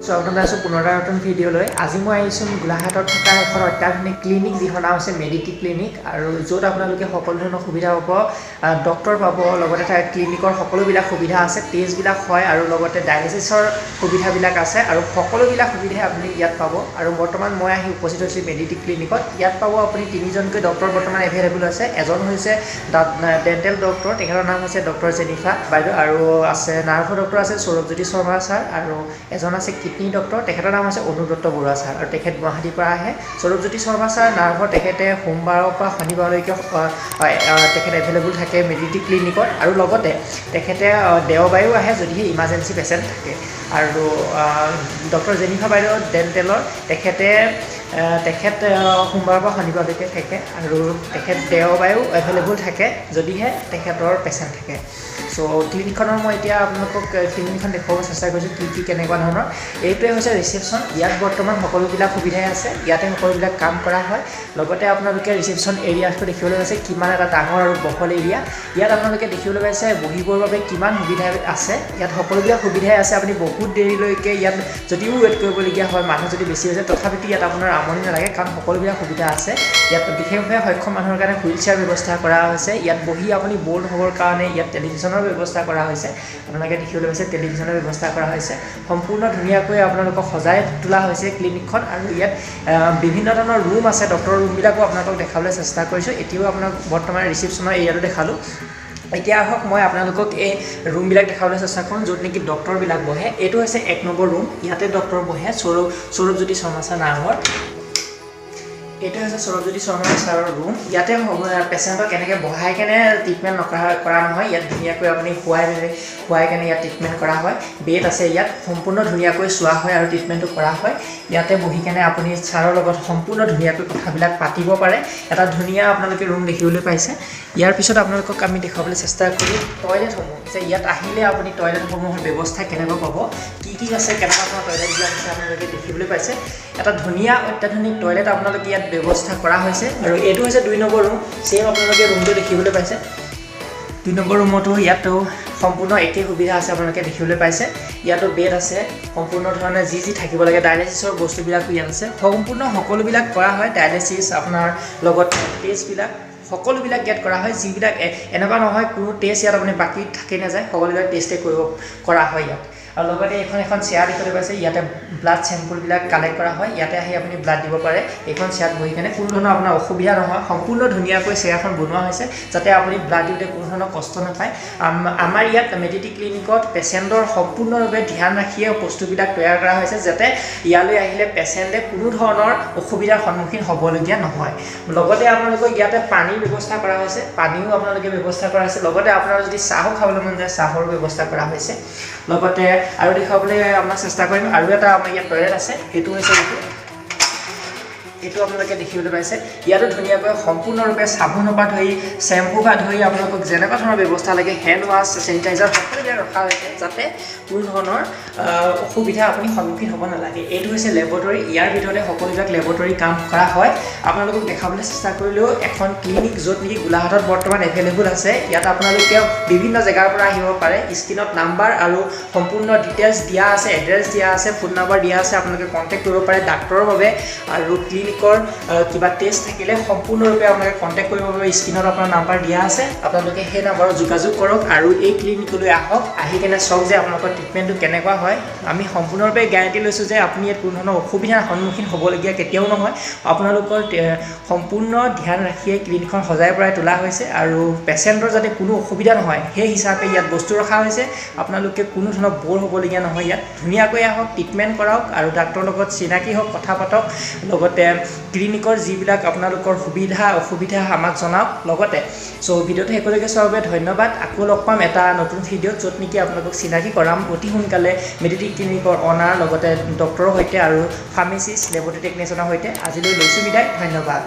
স্বাগতম জনাইছোঁ পুনৰ নতুন ভিডিঅ'লৈ। আজি মই আহিছোঁ গোলাঘাটত থকা এখন অত্যাধুনিক ক্লিনিক, যিখন নাম হৈছে মেডিটি ক্লিনিক, আৰু য'ত আপোনালোকে সকলো ধৰণৰ সুবিধা পাব, ডক্টৰ পাব, লগতে তাৰ ক্লিনিকৰ সকলোবিলাক সুবিধা আছে, টেষ্টবিলাক হয়, আৰু লগতে ডায়েলিচিছৰ সুবিধাবিলাক আছে, আৰু সকলোবিলাক সুবিধাই আপুনি ইয়াত পাব। আৰু বৰ্তমান মই আহি উপস্থিত হৈছোঁ মেডিটি ক্লিনিকত। ইয়াত পাব আপুনি তিনিজনকৈ ডক্টৰ বৰ্তমান এভেইলেবল আছে। এজন হৈছে ডেণ্টেল ডক্টৰ, তেখেতৰ নাম হৈছে ডক্টৰ জেনিফা বাইদেউ, আৰু আছে নাৰ্ভৰ ডক্টৰ আছে সৌৰভজ্যোতি শৰ্মা ছাৰ, আৰু এজন আছে কিডনী ডক্টৰ, তেখেতৰ নাম হৈছে অনুব্ৰত বৰুৱা ছাৰ, আৰু তেখেত গুৱাহাটীৰ পৰা আহে। সৌৰভজ্যোতি শৰ্মা ছাৰ নাৰ্ভৰ তেখেতে সোমবাৰৰ পৰা শনিবাৰলৈকে তেখেত এভেইলেবল থাকে মেডিটি ক্লিনিকত, আৰু লগতে তেখেতে দেওবাৰেও আহে যদিহে ইমাৰ্জেঞ্চি পেচেণ্ট থাকে। আৰু ডক্টৰ জেনিফা বাইদেউ ডেণ্টেলৰ তেখেত সোমবাৰৰ পৰা শনিবাৰলৈকে থাকে, আৰু তেখেত দেওবাৰেও এভেইলেবল থাকে যদিহে তেখেতৰ পেচেণ্ট থাকে। চ' ক্লিনিকখনৰ মই এতিয়া আপোনালোকক ক্লিনিকখন দেখুৱাব চেষ্টা কৰিছোঁ কি কেনেকুৱা ধৰণৰ। এইটোৱে হৈছে ৰিচেপশ্যন। ইয়াত বৰ্তমান সকলোবিলাক সুবিধাই আছে, ইয়াতে সকলোবিলাক কাম কৰা হয়। লগতে আপোনালোকে ৰিচেপশ্যন এৰিয়াটো দেখিবলৈ পাইছে কিমান এটা ডাঙৰ আৰু বহল এৰিয়া। ইয়াত আপোনালোকে দেখিবলৈ পাইছে বহিবৰ বাবে কিমান সুবিধা আছে। ইয়াত সকলোবিলাক সুবিধাই আছে। আপুনি বহুত দেৰিলৈকে ইয়াত যদিও ৱেইট কৰিবলগীয়া হয়, মানুহ যদি বেছি হৈছে, তথাপিতো ইয়াত আপোনাৰ আমনি নালাগে, কাৰণ সকলোবিলাক সুবিধা আছে। ইয়াত বিশেষভাৱে সক্ষম মানুহৰ কাৰণে হুইল চেয়াৰ ব্যৱস্থা কৰা হৈছে। ইয়াত বহি আপুনি ব'ৰ হ'বৰ কাৰণে ইয়াত টেলিভিশ্যনৰ ব্যৱস্থা কৰা হৈছে। আপোনালোকে দেখিবলৈ পাইছে টেলিভিশ্যনৰ ব্যৱস্থা কৰা হৈছে। সম্পূৰ্ণ ধুনীয়াকৈ আপোনালোকক সজাই তোলা হৈছে ক্লিনিকখন, আৰু ইয়াত বিভিন্ন ধৰণৰ ৰুম আছে। ডক্টৰৰ ৰুমবিলাকো আপোনালোকক দেখাবলৈ চেষ্টা কৰিছোঁ। এতিয়াও আপোনাক বৰ্তমান ৰিচেপশ্যনৰ এৰিয়াটো দেখালোঁ। এতিয়া আহক মই আপোনালোকক এই ৰুমবিলাক দেখাবলৈ চেষ্টা কৰোঁ, য'ত নেকি ডক্টৰবিলাক বহে। এইটো হৈছে 1 নম্বৰ ৰুম। ইয়াতে ডক্টৰ বহে সৌৰভজ্যোতি শৰ্মা ছাৰ নাৰ্ভৰ। এইটো হৈছে সৌৰভজ্যোতি শৰ্মা ছাৰৰ ৰুম। ইয়াতে পেচেণ্টক এনেকৈ বহাই কেনে ট্ৰিটমেণ্ট কৰা নহয়। ইয়াত ধুনীয়াকৈ আপুনি শুৱাই কেনে ইয়াত ট্ৰিটমেণ্ট কৰা হয়। বেড আছে ইয়াত, সম্পূৰ্ণ ধুনীয়াকৈ চোৱা হয় আৰু ট্ৰিটমেণ্টটো কৰা হয়। ইয়াতে বহি কেনে আপুনি ছাৰৰ লগত সম্পূৰ্ণ ধুনীয়াকৈ কথাবিলাক পাতিব পাৰে। এটা ধুনীয়া আপোনালোকে ৰুম দেখিবলৈ পাইছে। ইয়াৰ পিছত আপোনালোকক আমি দেখুৱাবলৈ চেষ্টা কৰিম টয়লেটসমূহ, যে ইয়াত আহিলে আপুনি টয়লেটসমূহৰ ব্যৱস্থা কেনেকুৱা পাব, কি আছে, কেনেকুৱা ধৰণৰ টয়লেটবিলাক আছে আপোনালোকে দেখিবলৈ পাইছে। এটা ধুনীয়া অত্যাধুনিক টয়লেট আপোনালোকে ইয়াত ব্যৱস্থা কৰা হৈছে। আৰু এইটো হৈছে 2 নম্বৰ ৰুম। ছেম আপোনালোকে ৰুমটো দেখিবলৈ পাইছে। 2 নম্বৰ ৰুমতো ইয়াতো সম্পূৰ্ণ একেই সুবিধা আছে, আপোনালোকে দেখিবলৈ পাইছে। ইয়াতো বেড আছে, সম্পূৰ্ণ ধৰণে যি থাকিব লাগে ডায়েলিচিছৰ বস্তুবিলাকো ইয়াত আছে। সম্পূৰ্ণ সকলোবিলাক কৰা হয়। ডায়েলিচিছ আপোনাৰ লগত টেষ্টবিলাক সকলোবিলাক ইয়াত কৰা হয়। যিবিলাক এনেকুৱা নহয় কোনো টেষ্ট ইয়াত আপুনি বাকী থাকি নাযায়, সকলোবিলাক টেষ্টে কৰা হয় ইয়াত। আৰু লগতে এখন চেয়াৰ দেখিবলৈ পাইছে। ইয়াতে ব্লাড চেম্পলবিলাক কালেক্ট কৰা হয়। ইয়াতে আহি আপুনি ব্লাড দিব পাৰে। এইখন চেয়াৰত বহি কেনে কোনো ধৰণৰ আপোনাৰ অসুবিধা নহয়। সম্পূৰ্ণ ধুনীয়াকৈ চেয়াৰখন বনোৱা হৈছে, যাতে আপুনি ব্লাড দিওঁতে কোনো ধৰণৰ কষ্ট নাপায়। আমাৰ ইয়াত মেডিটি ক্লিনিকত পেচেণ্টৰ সম্পূৰ্ণভাৱে ধ্যান ৰাখিয়ে বস্তুবিলাক তৈয়াৰ কৰা হৈছে, যাতে ইয়ালৈ আহিলে পেচেণ্টে কোনো ধৰণৰ অসুবিধাৰ সন্মুখীন হ'বলগীয়া নহয়। লগতে আপোনালোকক ইয়াতে পানীৰ ব্যৱস্থা কৰা হৈছে, পানীও আপোনালোকে ব্যৱস্থা কৰা হৈছে। লগতে আপোনাৰ যদি চাহো খাবলৈ মন যায়, চাহৰো ব্যৱস্থা কৰা হৈছে। লগতে আৰু দেখুৱাবলৈ আপোনাক চেষ্টা কৰিম। আৰু এটা আমাৰ ইয়াত টয়লেট আছে, সেইটো হৈছে এইটো আপোনালোকে দেখিবলৈ পাইছে। ইয়াতো ধুনীয়াকৈ সম্পূৰ্ণৰূপে চাবোনৰ পৰা ধৰি চেম্পুৰ পৰা ধৰি আপোনালোকক যেনেকুৱা ধৰণৰ ব্যৱস্থা লাগে, হেণ্ড ৱাছ, চেনিটাইজাৰ সকলোবিলাক ৰখা হৈছে, যাতে কোনো ধৰণৰ অসুবিধা আপুনি সন্মুখীন হ'ব নালাগে। এইটো হৈছে লেবৰেটৰী। ইয়াৰ ভিতৰতে সকলোবিলাক লেবৰেটৰী কাম কৰা হয়। আপোনালোকক দেখাবলৈ চেষ্টা কৰিলেও এখন ক্লিনিক, য'ত নেকি গোলাঘাটত বৰ্তমান এভেইলেবল আছে। ইয়াত আপোনালোকে বিভিন্ন জেগাৰ পৰা আহিব পাৰে। স্ক্ৰীণত নাম্বাৰ আৰু সম্পূৰ্ণ ডিটেইলছ দিয়া আছে, এড্ৰেছ দিয়া আছে, ফোন নাম্বাৰ দিয়া আছে। আপোনালোকে কণ্টেক্ট কৰিব পাৰে ডাক্তৰৰ বাবে। আৰু ক্লিনিকৰ কিবা টেষ্ট থাকিলে সম্পূৰ্ণৰূপে আপোনালোকে কণ্টেক্ট কৰিব পাৰে। স্ক্ৰীণত আপোনাৰ নাম্বাৰ দিয়া আছে, আপোনালোকে সেই নাম্বাৰত যোগাযোগ কৰক আৰু এই ক্লিনিকলৈ আহক। আহি কেনে চাওক যে আপোনালোকৰ ট্ৰিটমেণ্টটো কেনেকুৱা হয়। আমি সম্পূৰ্ণৰূপে গেৰাণ্টি লৈছোঁ যে আপুনি ইয়াত কোনো ধৰণৰ অসুবিধাৰ সন্মুখীন হ'বলগীয়া কেতিয়াও নহয়। আপোনালোকৰ সম্পূৰ্ণ ধ্যান ৰাখিয়ে ক্লিনিকখন সজাই পৰাই তোলা হৈছে, আৰু পেচেণ্টৰ যাতে কোনো অসুবিধা নহয় সেই হিচাপে ইয়াত বস্তু ৰখা হৈছে। আপোনালোকে কোনো ধৰণৰ ব'ৰ হ'বলগীয়া নহয়। ইয়াত ধুনীয়াকৈ আহক, ট্ৰিটমেণ্ট কৰাওক, আৰু ডাক্তৰৰ লগত চিনাকি হওক, কথা পাতক। লগতে ক্লিনিকৰ যিবিলাক আপোনালোকৰ সুবিধা অসুবিধা আমাক জনাওক। লগতে ভিডিঅ'টো শেষলৈকে চোৱাৰ বাবে ধন্যবাদ। আকৌ লগ পাম এটা নতুন ভিডিঅ'ত, য'ত নেকি আপোনালোকক চিনাকি কৰাম অতি সোনকালে মেডিটি ক্লিনিকৰ অনাৰ, লগতে ডক্টৰৰ সৈতে আৰু ফাৰ্মাচিষ্ট, লেবৰেটৰী টেকনিচিয়ানৰ সৈতে। আজিলৈ লৈছোঁ বিদায়, ধন্যবাদ।